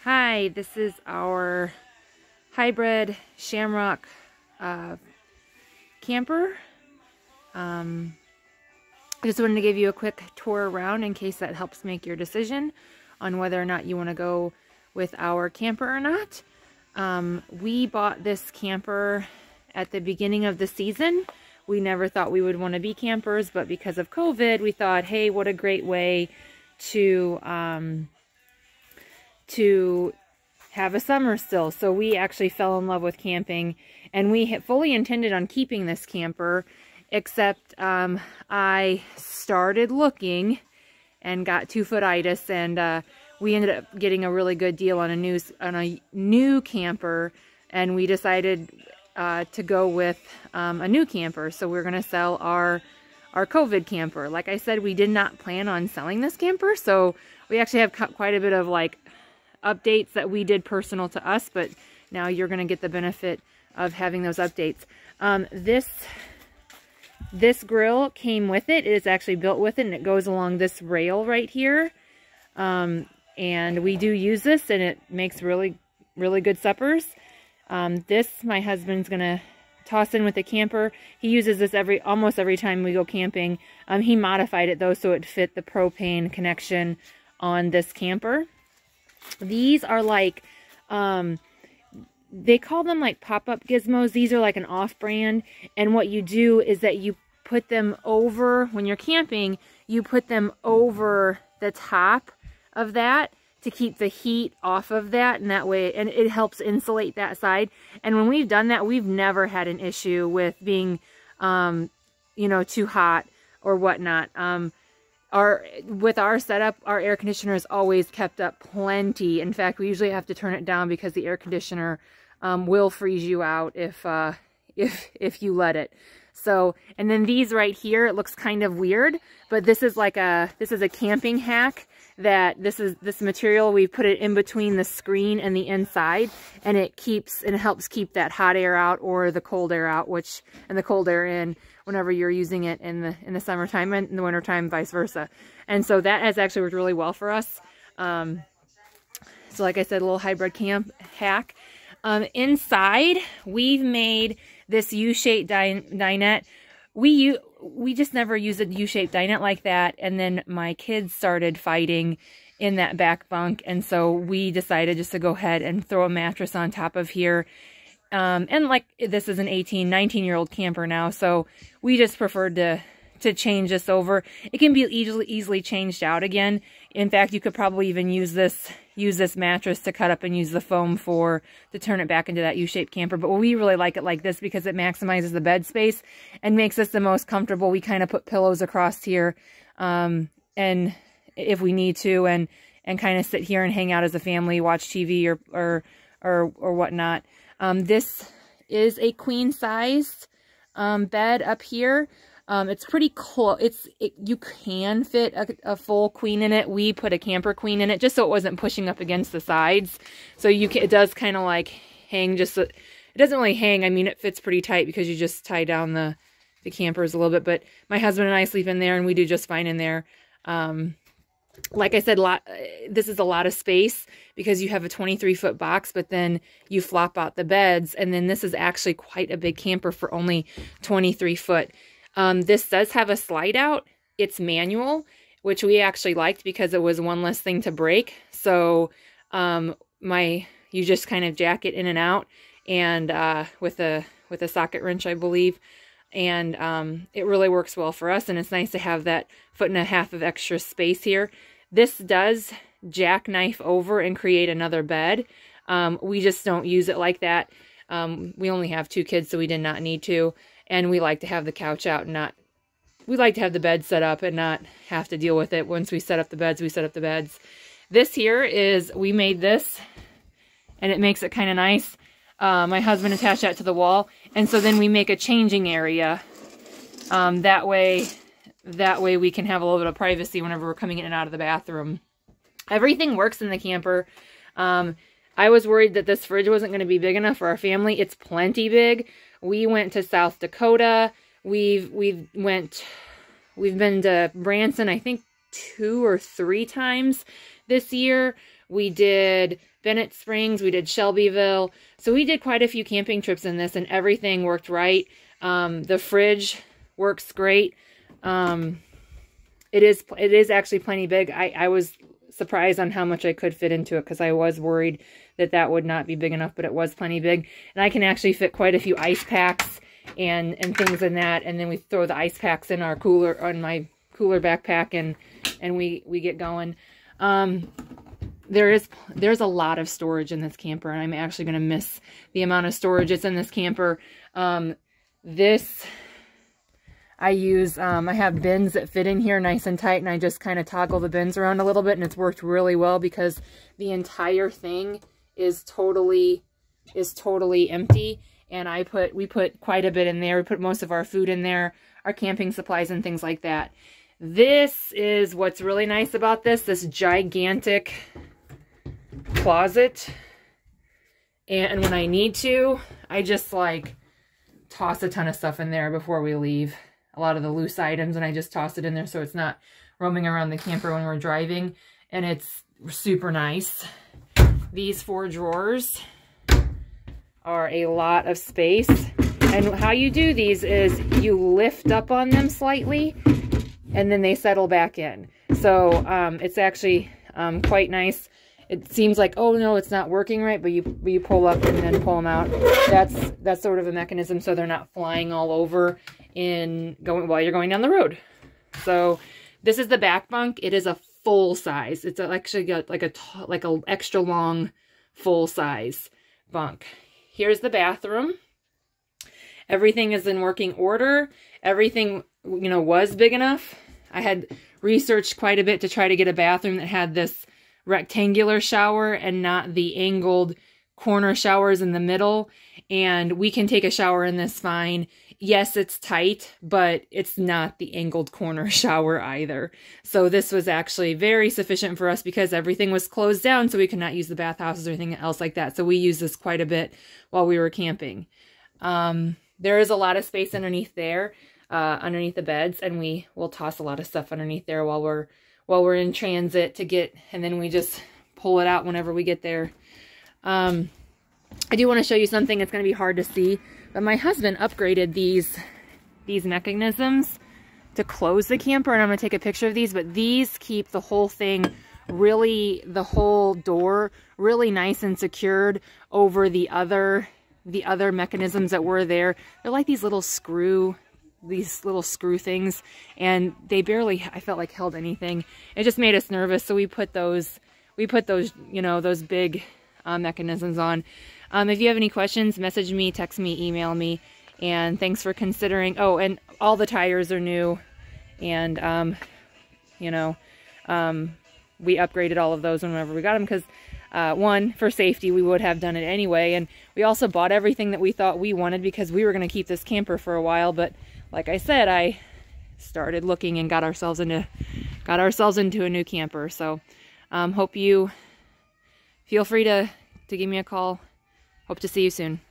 Hi, this is our hybrid Shamrock camper. I just wanted to give you a quick tour around in case that helps make your decision on whether or not you want to go with our camper or not. We bought this camper at the beginning of the season. We never thought we would want to be campers, but because of COVID, we thought, hey, what a great way to have a summer still. So we actually fell in love with camping, and we had fully intended on keeping this camper, except I started looking and got 2-foot-itis, and we ended up getting a really good deal on a new camper, and we decided to go with a new camper. So we're gonna sell our COVID camper. Like I said, we did not plan on selling this camper, so we actually have quite a bit of like updates that we did personal to us, but now you're going to get the benefit of having those updates. This grill came with it. It is actually built with it, and it goes along this rail right here. And we do use this, and it makes really good suppers. This my husband's going to toss in with the camper. He uses this almost every time we go camping. He modified it though so it fit the propane connection on this camper. These are like, they call them like pop-up gizmos. These are like an off-brand, and what you do is that you put them over, when you're camping, you put them over the top of that to keep the heat off of that, and that way, and it helps insulate that side. And when we've done that, we've never had an issue with being, you know, too hot or whatnot. With our setup, our air conditioner is always kept up plenty. In fact, we usually have to turn it down because the air conditioner will freeze you out if you let it. So, and then these right here, it looks kind of weird, but this is a camping hack. This material, we put it in between the screen and the inside, and it helps keep that hot air out or the cold air out, and the cold air in whenever you're using it in the summertime, and in the wintertime, vice versa. And so that has actually worked really well for us. So like I said, a little hybrid camp hack. Inside, we've made this U-shaped dinette. We just never used a U-shaped dinette like that, and then my kids started fighting in that back bunk, and so we decided just to go ahead and throw a mattress on top of here. And like, this is an 19-year-old camper now, so we just preferred to change this over. It can be easily changed out again. In fact, you could probably even use this mattress to cut up and use the foam to turn it back into that U-shaped camper. But we really like it like this because it maximizes the bed space and makes us the most comfortable. We kind of put pillows across here, and if we need to, and kind of sit here and hang out as a family, watch TV or whatnot. This is a queen-sized bed up here. It's pretty close. You can fit a full queen in it. We put a camper queen in it just so it wasn't pushing up against the sides. So it does kind of like hang. It doesn't really hang. I mean, it fits pretty tight because you just tie down the campers a little bit. But my husband and I sleep in there, and we do just fine in there. Like I said, this is a lot of space because you have a 23-foot box, but then you flop out the beds, and then this is actually quite a big camper for only 23 foot. This does have a slide out. It's manual, which we actually liked because it was one less thing to break. So you just kind of jack it in and out, and with a socket wrench, I believe. And it really works well for us, and it's nice to have that 1.5 foot of extra space here. This does jackknife over and create another bed. We just don't use it like that. We only have 2 kids, so we did not need to. And we like to have the couch out, and we like to have the bed set up and not have to deal with it. Once we set up the beds, we set up the beds. This here we made this, and it makes it kind of nice. My husband attached that to the wall, and so then we make a changing area. That way we can have a little bit of privacy whenever we're coming in and out of the bathroom. Everything works in the camper. I was worried that this fridge wasn't going to be big enough for our family. It's plenty big. We went to South Dakota. We've been to Branson, I think 2 or 3 times this year. We did Bennett Springs, we did Shelbyville. So we did quite a few camping trips in this, and everything worked right. The fridge works great. It is actually plenty big. I was surprised on how much I could fit into it, because I was worried that that would not be big enough, but it was plenty big. And I can actually fit quite a few ice packs and things in that, and then we throw the ice packs in our cooler, on my cooler backpack, and we get going. There's a lot of storage in this camper, and I'm actually going to miss the amount of storage that's in this camper. This I use, I have bins that fit in here nice and tight, and I just kind of toggle the bins around a little bit, and it's worked really well because the entire thing is totally empty. And we put quite a bit in there. We put most of our food in there, our camping supplies and things like that. This is what's really nice about this gigantic closet. And when I need to, I just like toss a ton of stuff in there before we leave. A lot of the loose items, and I just toss it in there so it's not roaming around the camper when we're driving. And it's super nice. These 4 drawers are a lot of space. And how you do these is you lift up on them slightly, and then they settle back in. So it's actually quite nice. It seems like, oh no, it's not working right, but you pull up and then pull them out. That's sort of a mechanism so they're not flying all over while you're going down the road. So this is the back bunk. It is a full size. It's actually got like a extra long full size bunk. Here's the bathroom. Everything is in working order. Everything, was big enough. I had researched quite a bit to try to get a bathroom that had this rectangular shower and not the angled corner showers in the middle. And we can take a shower in this fine. Yes, it's tight, but it's not the angled corner shower either. So this was actually very sufficient for us because everything was closed down, so we could not use the bathhouses or anything else like that. So we used this quite a bit while we were camping. There is a lot of space underneath there, underneath the beds, and we will toss a lot of stuff underneath there while we're in transit and then we just pull it out whenever we get there. I do want to show you something that's going to be hard to see, but my husband upgraded these mechanisms to close the camper, and I'm going to take a picture of these, but these keep the whole thing the whole door really nice and secured over the other mechanisms that were there. They're like these little screw things, and they barely, I felt like, held anything. It just made us nervous, so we put those those big mechanisms on. If you have any questions, message me, text me, email me, and thanks for considering. Oh, and all the tires are new, and we upgraded all of those whenever we got them because one, for safety, we would have done it anyway, and we also bought everything that we thought we wanted because we were going to keep this camper for a while. But like I said, I started looking and got ourselves into a new camper. So hope you feel free to give me a call. Hope to see you soon.